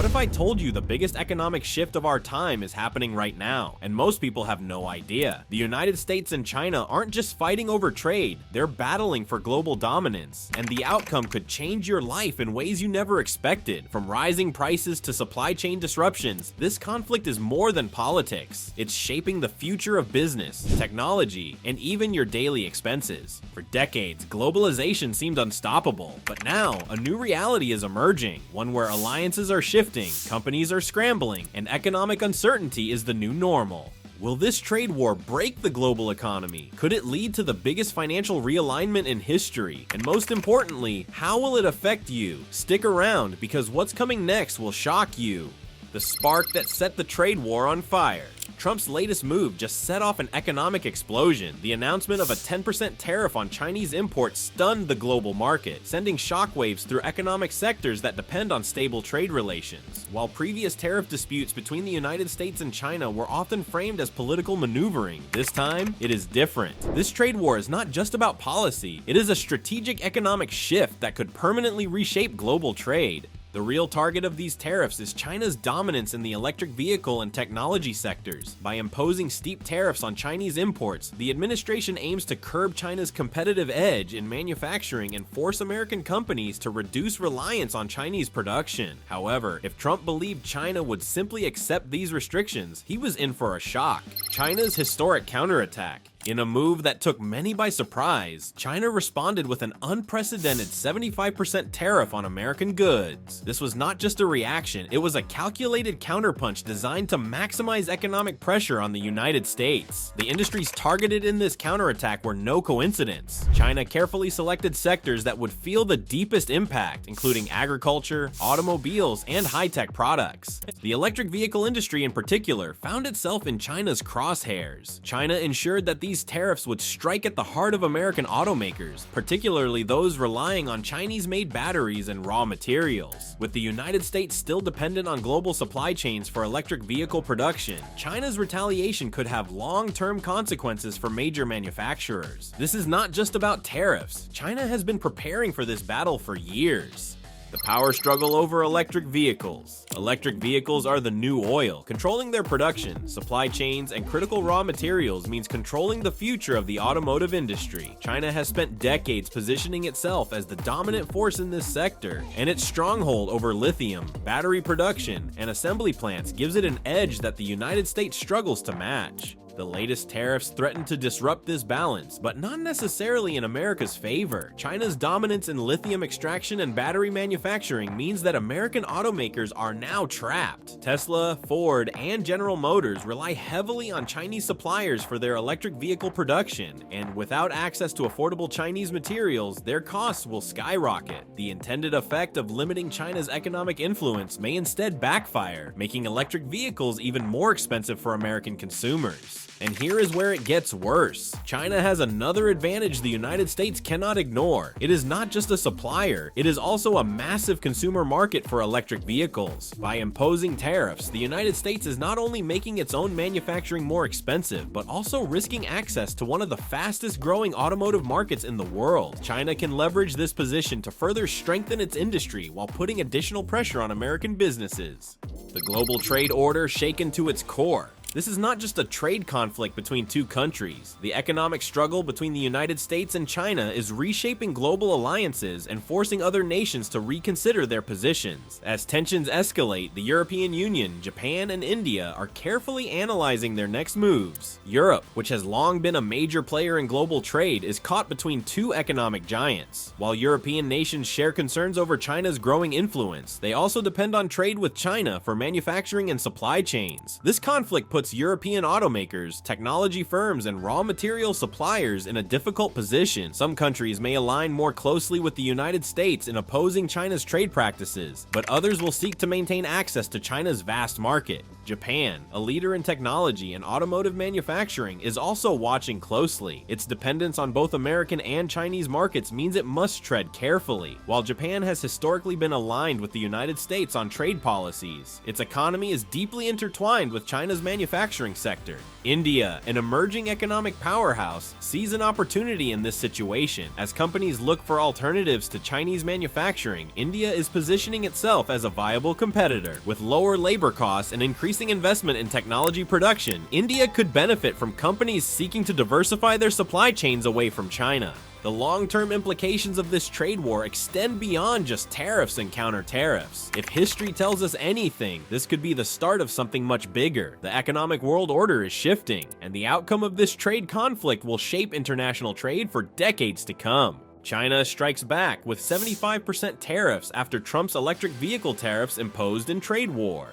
What if I told you the biggest economic shift of our time is happening right now, and most people have no idea? The United States and China aren't just fighting over trade, they're battling for global dominance, and the outcome could change your life in ways you never expected. From rising prices to supply chain disruptions, this conflict is more than politics. It's shaping the future of business, technology, and even your daily expenses. For decades, globalization seemed unstoppable, but now a new reality is emerging, one where alliances are shifting, companies are scrambling, and economic uncertainty is the new normal. Will this trade war break the global economy? Could it lead to the biggest financial realignment in history? And most importantly, how will it affect you? Stick around, because what's coming next will shock you. The spark that set the trade war on fire. Trump's latest move just set off an economic explosion. The announcement of a 10% tariff on Chinese imports stunned the global market, sending shockwaves through economic sectors that depend on stable trade relations. While previous tariff disputes between the United States and China were often framed as political maneuvering, this time it is different. This trade war is not just about policy, it is a strategic economic shift that could permanently reshape global trade. The real target of these tariffs is China's dominance in the electric vehicle and technology sectors. By imposing steep tariffs on Chinese imports, the administration aims to curb China's competitive edge in manufacturing and force American companies to reduce reliance on Chinese production. However, if Trump believed China would simply accept these restrictions, he was in for a shock. China's historic counterattack. In a move that took many by surprise, China responded with an unprecedented 75% tariff on American goods. This was not just a reaction, it was a calculated counterpunch designed to maximize economic pressure on the United States. The industries targeted in this counterattack were no coincidence. China carefully selected sectors that would feel the deepest impact, including agriculture, automobiles, and high-tech products. The electric vehicle industry in particular found itself in China's crosshairs. China ensured that these tariffs would strike at the heart of American automakers, particularly those relying on Chinese-made batteries and raw materials. With the United States still dependent on global supply chains for electric vehicle production, China's retaliation could have long-term consequences for major manufacturers. This is not just about tariffs. China has been preparing for this battle for years. The power struggle over electric vehicles. Electric vehicles are the new oil. Controlling their production, supply chains, and critical raw materials means controlling the future of the automotive industry. China has spent decades positioning itself as the dominant force in this sector, and its stronghold over lithium, battery production, and assembly plants gives it an edge that the United States struggles to match. The latest tariffs threaten to disrupt this balance, but not necessarily in America's favor. China's dominance in lithium extraction and battery manufacturing means that American automakers are now trapped. Tesla, Ford, and General Motors rely heavily on Chinese suppliers for their electric vehicle production, and without access to affordable Chinese materials, their costs will skyrocket. The intended effect of limiting China's economic influence may instead backfire, making electric vehicles even more expensive for American consumers. And here is where it gets worse. China has another advantage the United States cannot ignore. It is not just a supplier, it is also a massive consumer market for electric vehicles. By imposing tariffs, the United States is not only making its own manufacturing more expensive, but also risking access to one of the fastest growing automotive markets in the world. China can leverage this position to further strengthen its industry while putting additional pressure on American businesses. The global trade order shaken to its core. This is not just a trade conflict between two countries. The economic struggle between the United States and China is reshaping global alliances and forcing other nations to reconsider their positions. As tensions escalate, the European Union, Japan, and India are carefully analyzing their next moves. Europe, which has long been a major player in global trade, is caught between two economic giants. While European nations share concerns over China's growing influence, they also depend on trade with China for manufacturing and supply chains. This conflict puts European automakers, technology firms, and raw material suppliers in a difficult position. Some countries may align more closely with the United States in opposing China's trade practices, but others will seek to maintain access to China's vast market. Japan, a leader in technology and automotive manufacturing, is also watching closely. Its dependence on both American and Chinese markets means it must tread carefully. While Japan has historically been aligned with the United States on trade policies, its economy is deeply intertwined with China's manufacturing sector. India, an emerging economic powerhouse, sees an opportunity in this situation. As companies look for alternatives to Chinese manufacturing, India is positioning itself as a viable competitor. With lower labor costs and increasing investment in technology production, India could benefit from companies seeking to diversify their supply chains away from China. The long-term implications of this trade war extend beyond just tariffs and counter-tariffs. If history tells us anything, this could be the start of something much bigger. The economic world order is shifting, and the outcome of this trade conflict will shape international trade for decades to come. China strikes back with 75% tariffs after Trump's electric vehicle tariffs imposed in trade war.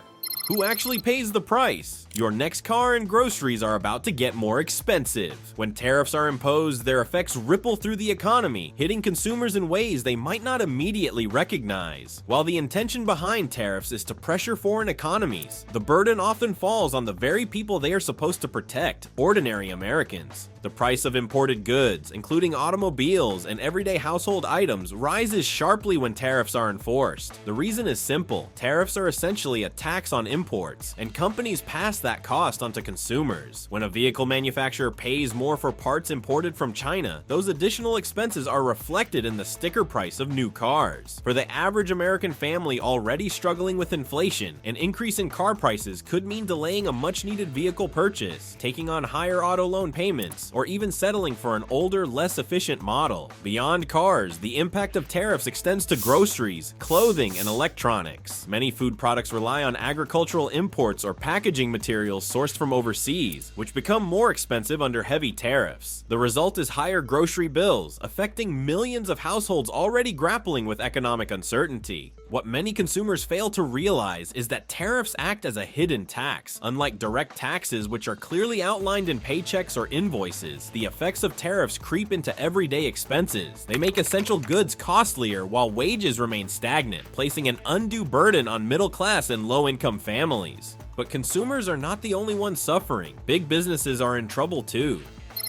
Who actually pays the price? Your next car and groceries are about to get more expensive. When tariffs are imposed, their effects ripple through the economy, hitting consumers in ways they might not immediately recognize. While the intention behind tariffs is to pressure foreign economies, the burden often falls on the very people they are supposed to protect, ordinary Americans. The price of imported goods, including automobiles and everyday household items, rises sharply when tariffs are enforced. The reason is simple. Tariffs are essentially a tax on imports, and companies pass that cost onto consumers. When a vehicle manufacturer pays more for parts imported from China, those additional expenses are reflected in the sticker price of new cars. For the average American family already struggling with inflation, an increase in car prices could mean delaying a much-needed vehicle purchase, taking on higher auto loan payments, or even settling for an older, less efficient model. Beyond cars, the impact of tariffs extends to groceries, clothing, and electronics. Many food products rely on agricultural imports or packaging materials sourced from overseas, which become more expensive under heavy tariffs. The result is higher grocery bills, affecting millions of households already grappling with economic uncertainty. What many consumers fail to realize is that tariffs act as a hidden tax. Unlike direct taxes, which are clearly outlined in paychecks or invoices, the effects of tariffs creep into everyday expenses. They make essential goods costlier while wages remain stagnant, placing an undue burden on middle-class and low-income families. But consumers are not the only ones suffering. Big businesses are in trouble too.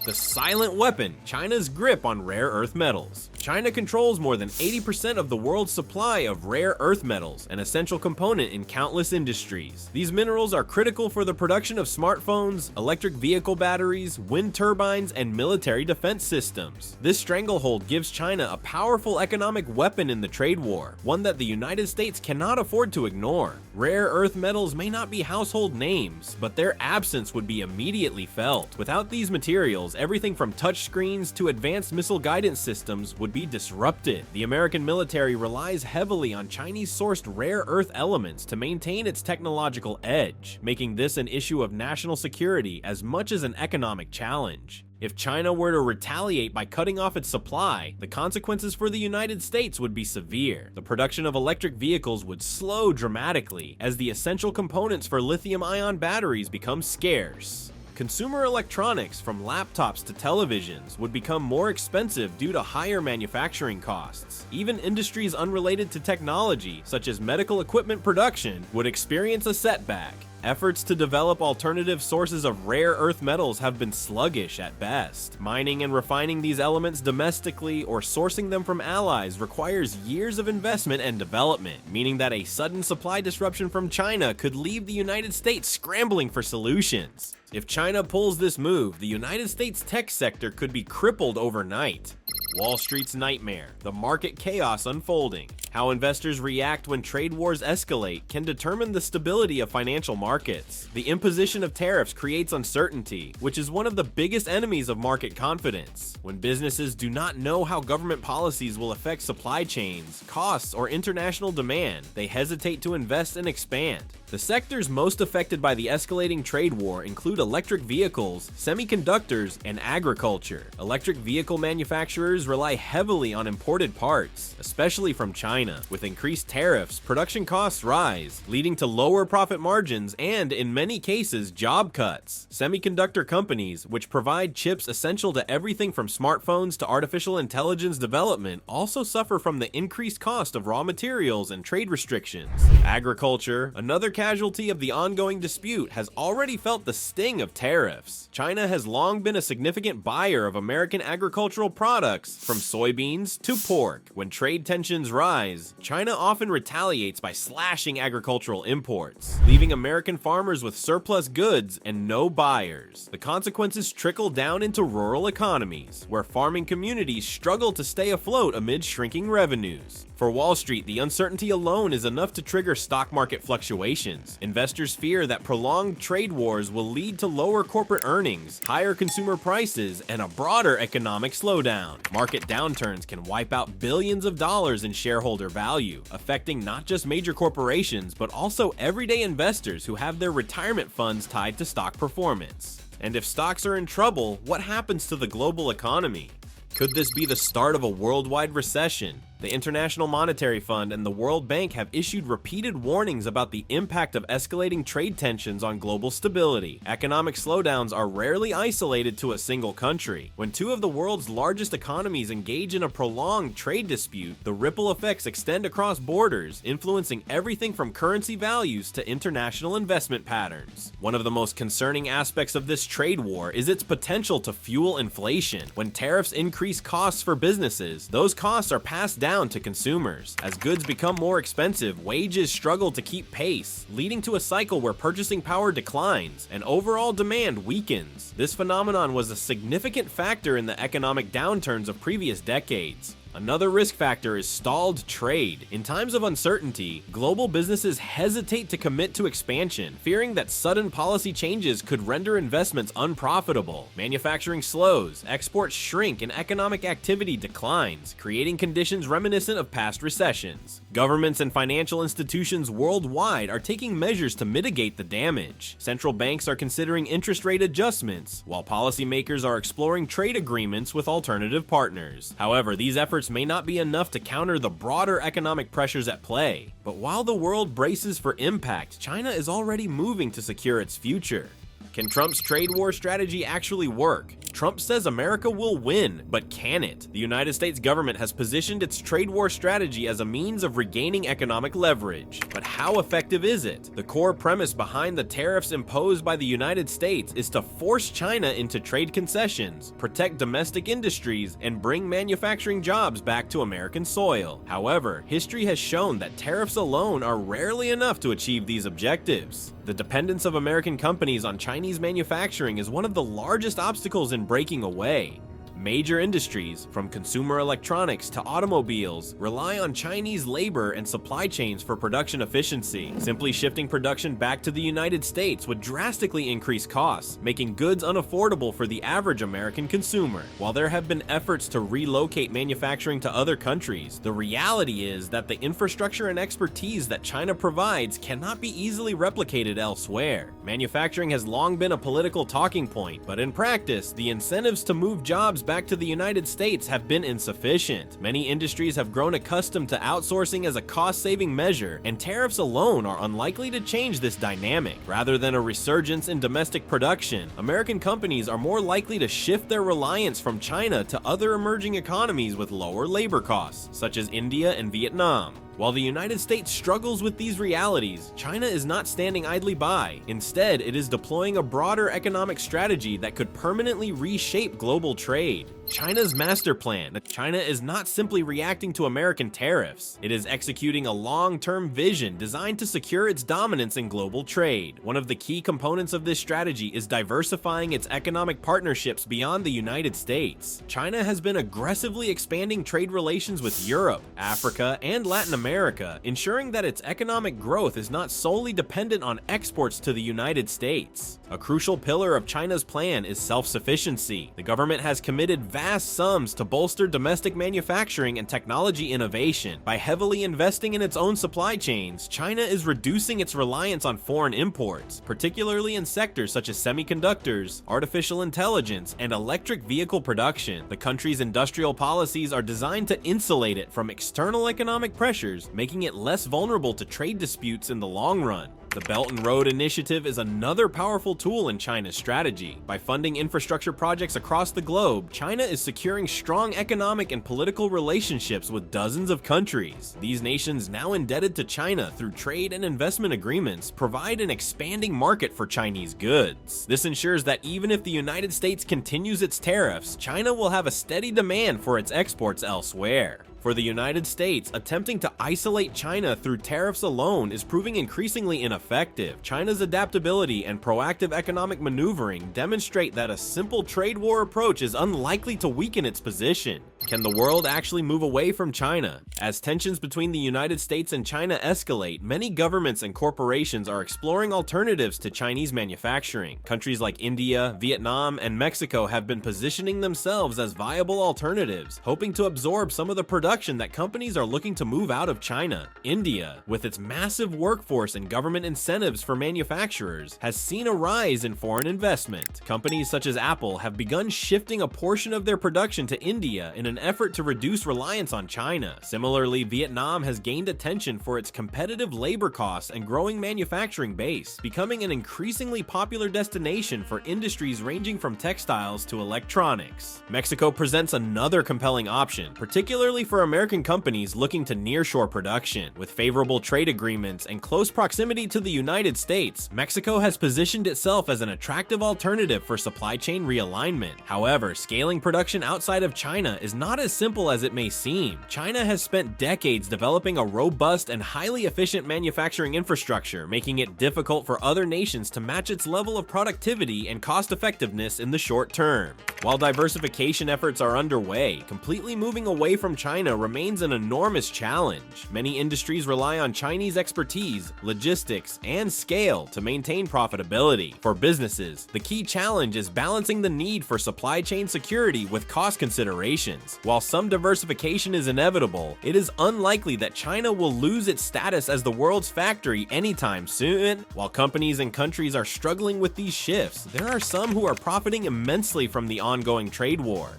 The silent weapon, China's grip on rare earth metals. China controls more than 80% of the world's supply of rare earth metals, an essential component in countless industries. These minerals are critical for the production of smartphones, electric vehicle batteries, wind turbines, and military defense systems. This stranglehold gives China a powerful economic weapon in the trade war, one that the United States cannot afford to ignore. Rare earth metals may not be household names, but their absence would be immediately felt. Without these materials, everything from touchscreens to advanced missile guidance systems would be disrupted. The American military relies heavily on Chinese-sourced rare earth elements to maintain its technological edge, making this an issue of national security as much as an economic challenge. If China were to retaliate by cutting off its supply, the consequences for the United States would be severe. The production of electric vehicles would slow dramatically as the essential components for lithium-ion batteries become scarce. Consumer electronics, from laptops to televisions, would become more expensive due to higher manufacturing costs. Even industries unrelated to technology, such as medical equipment production, would experience a setback. Efforts to develop alternative sources of rare earth metals have been sluggish at best. Mining and refining these elements domestically or sourcing them from allies requires years of investment and development, meaning that a sudden supply disruption from China could leave the United States scrambling for solutions. If China pulls this move, the United States tech sector could be crippled overnight. Wall Street's nightmare, the market chaos unfolding. How investors react when trade wars escalate can determine the stability of financial markets. The imposition of tariffs creates uncertainty, which is one of the biggest enemies of market confidence. When businesses do not know how government policies will affect supply chains, costs, or international demand, they hesitate to invest and expand. The sectors most affected by the escalating trade war include electric vehicles, semiconductors, and agriculture. Electric vehicle manufacturers rely heavily on imported parts, especially from China. China. With increased tariffs, production costs rise, leading to lower profit margins and, in many cases, job cuts. Semiconductor companies, which provide chips essential to everything from smartphones to artificial intelligence development, also suffer from the increased cost of raw materials and trade restrictions. Agriculture, another casualty of the ongoing dispute, has already felt the sting of tariffs. China has long been a significant buyer of American agricultural products, from soybeans to pork. When trade tensions rise, China often retaliates by slashing agricultural imports, leaving American farmers with surplus goods and no buyers. The consequences trickle down into rural economies, where farming communities struggle to stay afloat amid shrinking revenues. For Wall Street, the uncertainty alone is enough to trigger stock market fluctuations. Investors fear that prolonged trade wars will lead to lower corporate earnings, higher consumer prices, and a broader economic slowdown. Market downturns can wipe out billions of dollars in shareholder value, affecting not just major corporations, but also everyday investors who have their retirement funds tied to stock performance. And if stocks are in trouble, what happens to the global economy? Could this be the start of a worldwide recession? The International Monetary Fund and the World Bank have issued repeated warnings about the impact of escalating trade tensions on global stability. Economic slowdowns are rarely isolated to a single country. When two of the world's largest economies engage in a prolonged trade dispute, the ripple effects extend across borders, influencing everything from currency values to international investment patterns. One of the most concerning aspects of this trade war is its potential to fuel inflation. When tariffs increase costs for businesses, those costs are passed down to consumers. As goods become more expensive, wages struggle to keep pace, leading to a cycle where purchasing power declines and overall demand weakens. This phenomenon was a significant factor in the economic downturns of previous decades. Another risk factor is stalled trade. In times of uncertainty, global businesses hesitate to commit to expansion, fearing that sudden policy changes could render investments unprofitable. Manufacturing slows, exports shrink, and economic activity declines, creating conditions reminiscent of past recessions. Governments and financial institutions worldwide are taking measures to mitigate the damage. Central banks are considering interest rate adjustments, while policymakers are exploring trade agreements with alternative partners. However, these efforts may not be enough to counter the broader economic pressures at play. But while the world braces for impact, China is already moving to secure its future. Can Trump's trade war strategy actually work? Trump says America will win, but can it? The United States government has positioned its trade war strategy as a means of regaining economic leverage. But how effective is it? The core premise behind the tariffs imposed by the United States is to force China into trade concessions, protect domestic industries, and bring manufacturing jobs back to American soil. However, history has shown that tariffs alone are rarely enough to achieve these objectives. The dependence of American companies on Chinese manufacturing is one of the largest obstacles in breaking away. Major industries, from consumer electronics to automobiles, rely on Chinese labor and supply chains for production efficiency. Simply shifting production back to the United States would drastically increase costs, making goods unaffordable for the average American consumer. While there have been efforts to relocate manufacturing to other countries, the reality is that the infrastructure and expertise that China provides cannot be easily replicated elsewhere. Manufacturing has long been a political talking point, but in practice, the incentives to move jobs back to the United States have been insufficient. Many industries have grown accustomed to outsourcing as a cost-saving measure, and tariffs alone are unlikely to change this dynamic. Rather than a resurgence in domestic production, American companies are more likely to shift their reliance from China to other emerging economies with lower labor costs, such as India and Vietnam. While the United States struggles with these realities, China is not standing idly by. Instead, it is deploying a broader economic strategy that could permanently reshape global trade. China's master plan. China is not simply reacting to American tariffs. It is executing a long-term vision designed to secure its dominance in global trade. One of the key components of this strategy is diversifying its economic partnerships beyond the United States. China has been aggressively expanding trade relations with Europe, Africa, and Latin America, ensuring that its economic growth is not solely dependent on exports to the United States. A crucial pillar of China's plan is self-sufficiency. The government has committed vast sums to bolster domestic manufacturing and technology innovation. By heavily investing in its own supply chains, China is reducing its reliance on foreign imports, particularly in sectors such as semiconductors, artificial intelligence, and electric vehicle production. The country's industrial policies are designed to insulate it from external economic pressures, making it less vulnerable to trade disputes in the long run. The Belt and Road Initiative is another powerful tool in China's strategy. By funding infrastructure projects across the globe, China is securing strong economic and political relationships with dozens of countries. These nations, now indebted to China through trade and investment agreements, provide an expanding market for Chinese goods. This ensures that even if the United States continues its tariffs, China will have a steady demand for its exports elsewhere. For the United States, attempting to isolate China through tariffs alone is proving increasingly ineffective. China's adaptability and proactive economic maneuvering demonstrate that a simple trade war approach is unlikely to weaken its position. Can the world actually move away from China? As tensions between the United States and China escalate, many governments and corporations are exploring alternatives to Chinese manufacturing. Countries like India, Vietnam, and Mexico have been positioning themselves as viable alternatives, hoping to absorb some of the production that companies are looking to move out of China. India, with its massive workforce and government incentives for manufacturers, has seen a rise in foreign investment. Companies such as Apple have begun shifting a portion of their production to India in an effort to reduce reliance on China. Similarly, Vietnam has gained attention for its competitive labor costs and growing manufacturing base, becoming an increasingly popular destination for industries ranging from textiles to electronics. Mexico presents another compelling option, particularly for American companies looking to nearshore production. With favorable trade agreements and close proximity to the United States, Mexico has positioned itself as an attractive alternative for supply chain realignment. However, scaling production outside of China is not as simple as it may seem. China has spent decades developing a robust and highly efficient manufacturing infrastructure, making it difficult for other nations to match its level of productivity and cost effectiveness in the short term. While diversification efforts are underway, completely moving away from China remains an enormous challenge. Many industries rely on Chinese expertise, logistics, and scale to maintain profitability. For businesses, the key challenge is balancing the need for supply chain security with cost considerations. While some diversification is inevitable, it is unlikely that China will lose its status as the world's factory anytime soon. While companies and countries are struggling with these shifts, there are some who are profiting immensely from the ongoing trade war.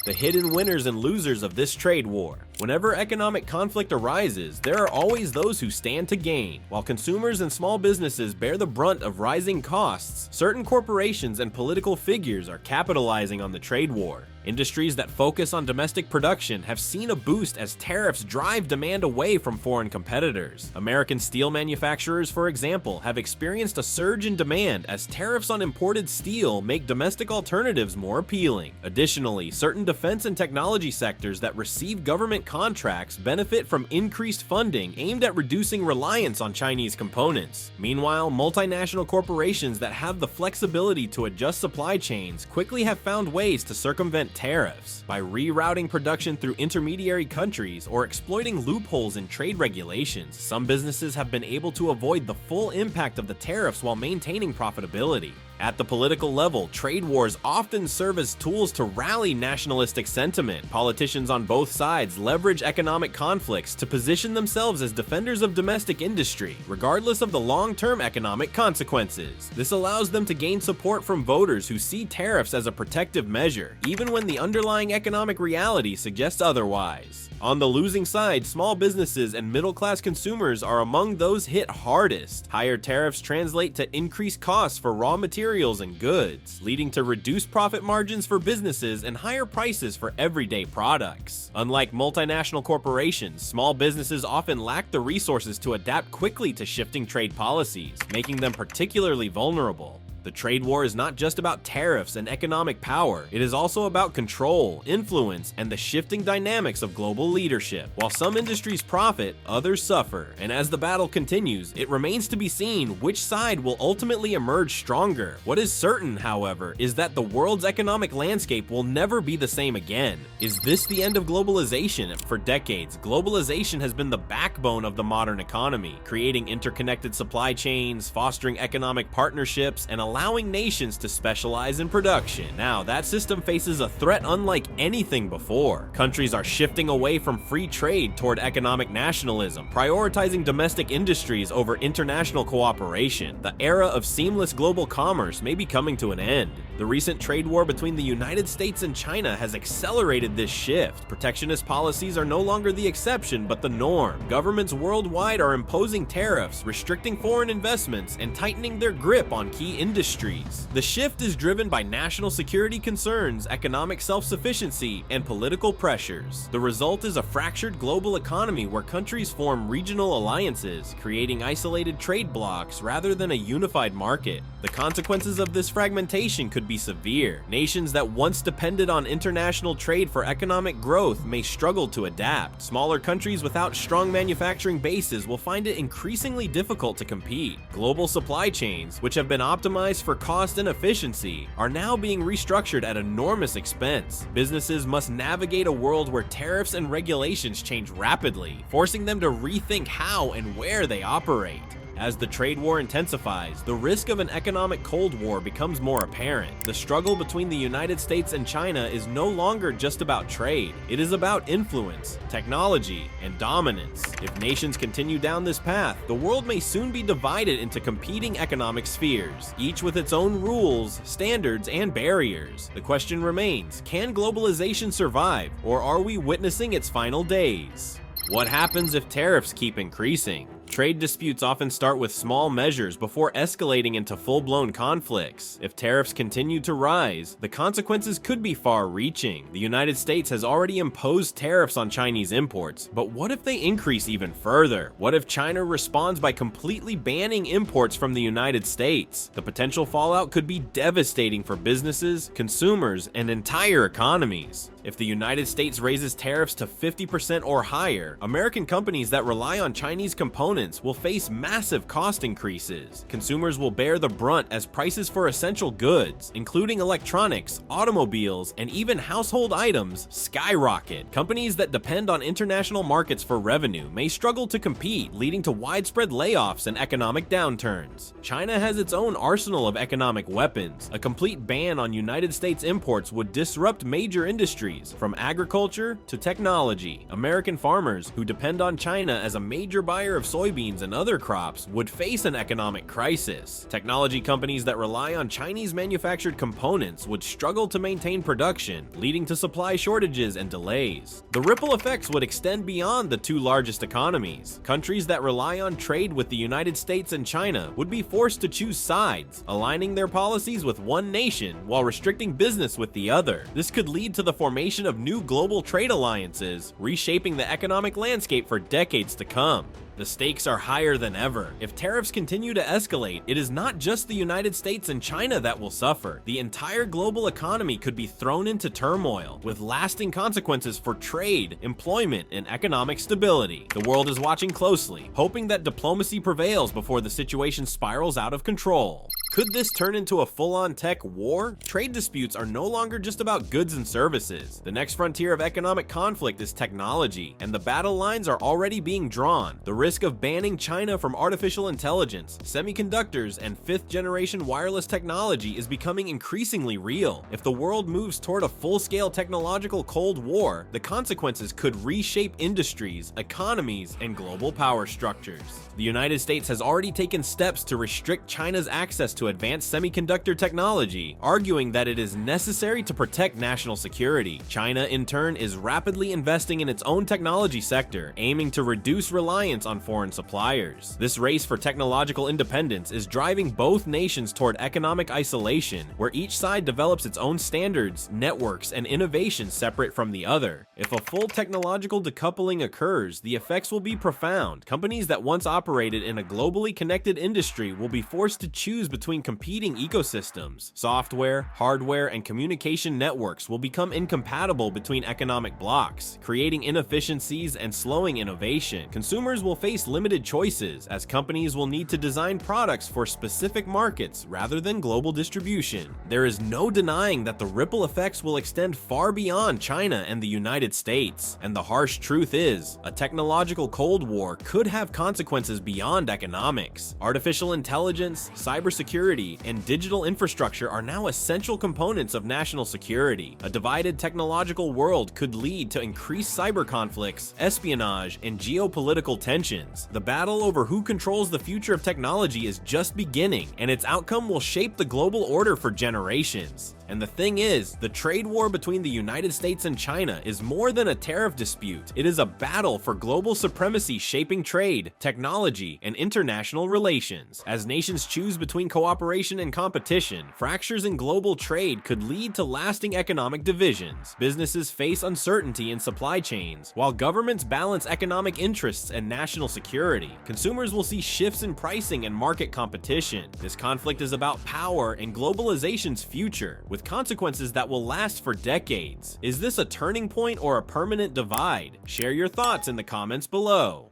The hidden winners and losers of this trade war. Whenever economic conflict arises, there are always those who stand to gain. While consumers and small businesses bear the brunt of rising costs, certain corporations and political figures are capitalizing on the trade war. Industries that focus on domestic production have seen a boost as tariffs drive demand away from foreign competitors. American steel manufacturers, for example, have experienced a surge in demand as tariffs on imported steel make domestic alternatives more appealing. Additionally, certain defense and technology sectors that receive government contracts benefit from increased funding aimed at reducing reliance on Chinese components. Meanwhile, multinational corporations that have the flexibility to adjust supply chains quickly have found ways to circumvent tariffs. By rerouting production through intermediary countries or exploiting loopholes in trade regulations, some businesses have been able to avoid the full impact of the tariffs while maintaining profitability. At the political level, trade wars often serve as tools to rally nationalistic sentiment. Politicians on both sides leverage economic conflicts to position themselves as defenders of domestic industry, regardless of the long-term economic consequences. This allows them to gain support from voters who see tariffs as a protective measure, even when the underlying economic reality suggests otherwise. On the losing side, small businesses and middle-class consumers are among those hit hardest. Higher tariffs translate to increased costs for raw materials and goods, leading to reduced profit margins for businesses and higher prices for everyday products. Unlike multinational corporations, small businesses often lack the resources to adapt quickly to shifting trade policies, making them particularly vulnerable. The trade war is not just about tariffs and economic power, it is also about control, influence, and the shifting dynamics of global leadership. While some industries profit, others suffer, and as the battle continues, it remains to be seen which side will ultimately emerge stronger. What is certain, however, is that the world's economic landscape will never be the same again. Is this the end of globalization? For decades, globalization has been the backbone of the modern economy, creating interconnected supply chains, fostering economic partnerships, and allowing nations to specialize in production. Now, that system faces a threat unlike anything before. Countries are shifting away from free trade toward economic nationalism, prioritizing domestic industries over international cooperation. The era of seamless global commerce may be coming to an end. The recent trade war between the United States and China has accelerated this shift. Protectionist policies are no longer the exception, but the norm. Governments worldwide are imposing tariffs, restricting foreign investments, and tightening their grip on key industries. The shift is driven by national security concerns, economic self-sufficiency, and political pressures. The result is a fractured global economy where countries form regional alliances, creating isolated trade blocs rather than a unified market. The consequences of this fragmentation could be severe. Nations that once depended on international trade for economic growth may struggle to adapt. Smaller countries without strong manufacturing bases will find it increasingly difficult to compete. Global supply chains, which have been optimized for cost and efficiency, are now being restructured at enormous expense. Businesses must navigate a world where tariffs and regulations change rapidly, forcing them to rethink how and where they operate. As the trade war intensifies, the risk of an economic Cold War becomes more apparent. The struggle between the United States and China is no longer just about trade. It is about influence, technology, and dominance. If nations continue down this path, the world may soon be divided into competing economic spheres, each with its own rules, standards, and barriers. The question remains, can globalization survive, or are we witnessing its final days? What happens if tariffs keep increasing? Trade disputes often start with small measures before escalating into full-blown conflicts. If tariffs continue to rise, the consequences could be far-reaching. The United States has already imposed tariffs on Chinese imports, but what if they increase even further? What if China responds by completely banning imports from the United States? The potential fallout could be devastating for businesses, consumers, and entire economies. If the United States raises tariffs to 50% or higher, American companies that rely on Chinese components will face massive cost increases. Consumers will bear the brunt as prices for essential goods, including electronics, automobiles, and even household items, skyrocket. Companies that depend on international markets for revenue may struggle to compete, leading to widespread layoffs and economic downturns. China has its own arsenal of economic weapons. A complete ban on United States imports would disrupt major industries, from agriculture to technology. American farmers, who depend on China as a major buyer of soybeans and other crops, would face an economic crisis. Technology companies that rely on Chinese manufactured components would struggle to maintain production, leading to supply shortages and delays. The ripple effects would extend beyond the two largest economies. Countries that rely on trade with the United States and China would be forced to choose sides, aligning their policies with one nation while restricting business with the other. This could lead to the formation of new global trade alliances, reshaping the economic landscape for decades to come. The stakes are higher than ever. If tariffs continue to escalate, it is not just the United States and China that will suffer. The entire global economy could be thrown into turmoil, with lasting consequences for trade, employment, and economic stability. The world is watching closely, hoping that diplomacy prevails before the situation spirals out of control. Could this turn into a full-on tech war? Trade disputes are no longer just about goods and services. The next frontier of economic conflict is technology, and the battle lines are already being drawn. The risk of banning China from artificial intelligence, semiconductors, and fifth-generation wireless technology is becoming increasingly real. If the world moves toward a full-scale technological Cold War, the consequences could reshape industries, economies, and global power structures. The United States has already taken steps to restrict China's access to advanced semiconductor technology, arguing that it is necessary to protect national security. China, in turn, is rapidly investing in its own technology sector, aiming to reduce reliance on foreign suppliers. This race for technological independence is driving both nations toward economic isolation, where each side develops its own standards, networks, and innovations separate from the other. If a full technological decoupling occurs, the effects will be profound. Companies that once operated in a globally connected industry will be forced to choose between competing ecosystems. Software, hardware, and communication networks will become incompatible between economic blocks, creating inefficiencies and slowing innovation. Consumers will face limited choices, as companies will need to design products for specific markets rather than global distribution. There is no denying that the ripple effects will extend far beyond China and the United States, and the harsh truth is, a technological Cold War could have consequences beyond economics. Artificial intelligence, cybersecurity, cybersecurity and digital infrastructure are now essential components of national security. A divided technological world could lead to increased cyber conflicts, espionage, and geopolitical tensions. The battle over who controls the future of technology is just beginning, and its outcome will shape the global order for generations. And the thing is, the trade war between the United States and China is more than a tariff dispute. It is a battle for global supremacy shaping trade, technology, and international relations. As nations choose between cooperation and competition, fractures in global trade could lead to lasting economic divisions. Businesses face uncertainty in supply chains, while governments balance economic interests and national security. Consumers will see shifts in pricing and market competition. This conflict is about power and globalization's future, with consequences that will last for decades. Is this a turning point or a permanent divide? Share your thoughts in the comments below.